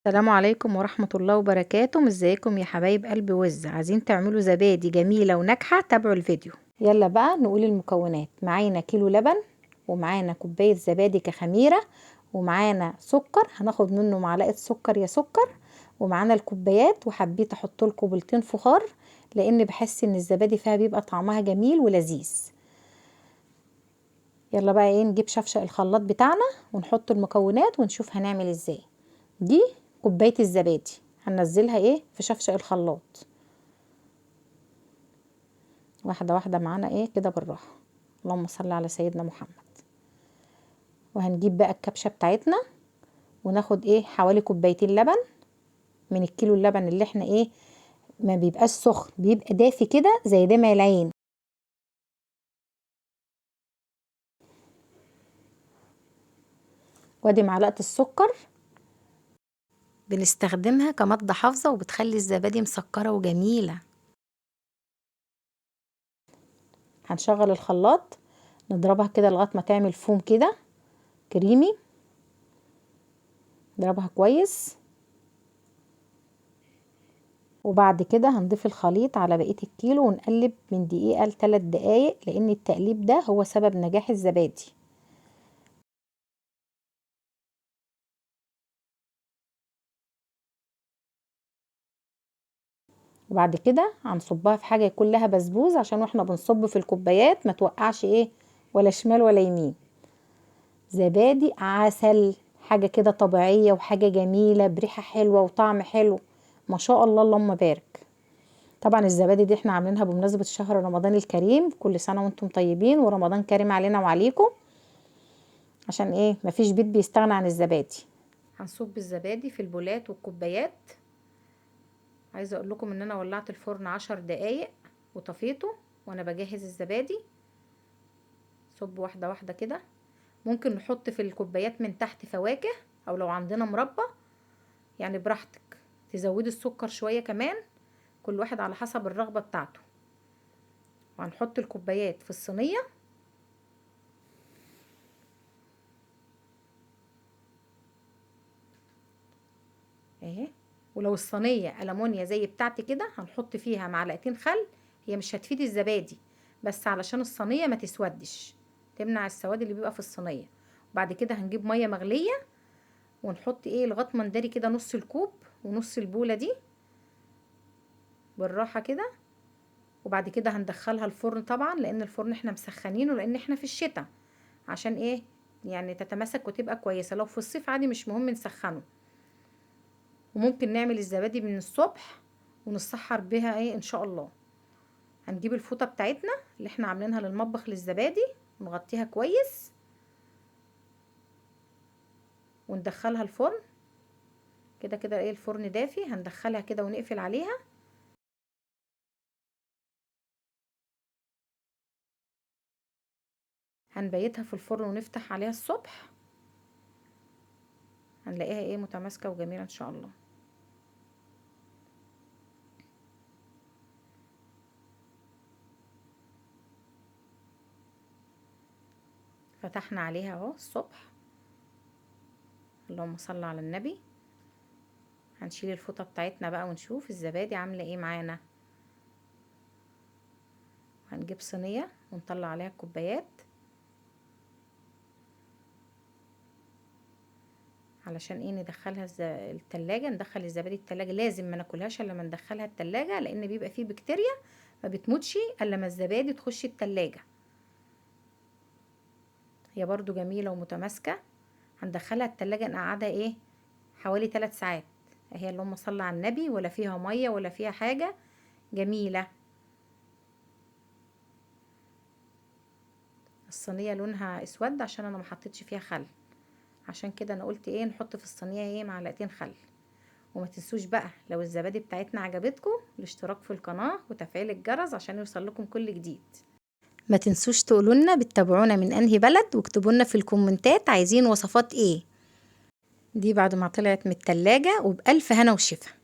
السلام عليكم ورحمة الله وبركاته. ازيكم يا حبايب قلب عايزين تعملوا زبادي جميلة وناجحة؟ تابعوا الفيديو. يلا بقى نقول المكونات. معانا كيلو لبن، ومعانا كوباية زبادي كخميرة، ومعانا سكر هناخد منه معلقة سكر يا سكر، ومعانا الكوبايات. وحبيت احط لكم بيضتين فخار لان بحس ان الزبادي فيها بيبقى طعمها جميل ولذيذ. يلا بقى نجيب شفشق الخلاط بتاعنا ونحط المكونات ونشوف هنعمل ازاي. دي كوباية الزبادي هننزلها في شفشق الخلاط واحدة واحدة معانا كده بالراحة. اللهم صل على سيدنا محمد. وهنجيب بقى الكبشة بتاعتنا وناخد حوالي كوبايتين لبن من الكيلو اللبن اللي احنا ما بيبقاش سخن، بيبقى دافي كده زي دمع العين. وادي معلقة السكر بنستخدمها كمادة حافظة وبتخلي الزبادي مسكرة وجميلة. هنشغل الخلاط نضربها كده لغاية ما تعمل فوم كده كريمي. نضربها كويس، وبعد كده هنضيف الخليط على بقية الكيلو ونقلب من دقيقة ل3 دقايق، لان التقليب ده هو سبب نجاح الزبادي. وبعد كده هنصبها في حاجة يكون لها بسبوس، عشان واحنا بنصب في الكوبايات ما توقعش ولا شمال ولا يمين. زبادي عسل، حاجة كده طبيعية وحاجة جميلة بريحة حلوة وطعم حلو ما شاء الله اللهم بارك. طبعا الزبادي دي احنا عاملينها بمناسبة شهر رمضان الكريم. كل سنة وانتم طيبين ورمضان كريم علينا وعليكم، عشان مفيش بيت بيستغنى عن الزبادي. هنصب الزبادي في البولات والكوبايات. عايزه اقول لكم ان انا ولعت الفرن 10 دقايق وطفيته وانا بجهز الزبادي. صب واحده واحده كده. ممكن نحط في الكوبايات من تحت فواكه، او لو عندنا مربى يعني براحتك. تزودي السكر شويه كمان، كل واحد على حسب الرغبه بتاعته. وهنحط الكوبايات في الصينيه اهي. ولو الصينيه ألمونيا زي بتاعتي كده هنحط فيها معلقتين خل. هي مش هتفيد الزبادي، بس علشان الصينيه ما تسودش، تمنع السواد اللي بيبقى في الصينيه. وبعد كده هنجيب ميه مغليه ونحط لغايه ما نداري كده نص الكوب ونص البوله دي بالراحه كده. وبعد كده هندخلها الفرن طبعا، لان الفرن احنا مسخنينه لان احنا في الشتاء، عشان يعني تتماسك وتبقى كويسه. لو في الصيف عادي مش مهم نسخنه. وممكن نعمل الزبادي من الصبح ونسحر بها ان شاء الله. هنجيب الفوطه بتاعتنا اللي احنا عاملينها للمطبخ للزبادي ونغطيها كويس وندخلها الفرن. كده كده الفرن دافي، هندخلها كده ونقفل عليها. هنبيتها في الفرن ونفتح عليها الصبح، هنلاقيها متماسكه وجميله ان شاء الله. فتحنا عليها اهو الصبح. اللهم صل على النبي. هنشيل الفوطه بتاعتنا بقى ونشوف الزبادي عامله معانا. هنجيب صينيه ونطلع عليها الكوبايات علشان ندخلها التلاجة. ندخل الزبادي التلاجة، لازم ما ناكلهاش الا لما ندخلها التلاجة، لان بيبقى فيه بكتيريا ما بتموتش الا ما الزبادي تخش التلاجة. هي برضو جميلة ومتماسكة. هندخلها التلاجة نقعدها حوالي 3 ساعات اهي. اللهم صل على النبي. ولا فيها مية ولا فيها حاجة، جميلة. الصينية لونها اسود عشان انا ما حطيتش فيها خل، عشان كده انا قلت نحط في الصينية معلقتين خل. وما تنسوش بقى لو الزبادي بتاعتنا عجبتكم الاشتراك في القناة وتفعيل الجرس عشان يوصل لكم كل جديد. ما تنسوش تقولوا لنا بتتابعونا من انهي بلد، واكتبوا لنا في الكومنتات عايزين وصفات دي بعد ما طلعت من التلاجة وبألف هنا وشفا.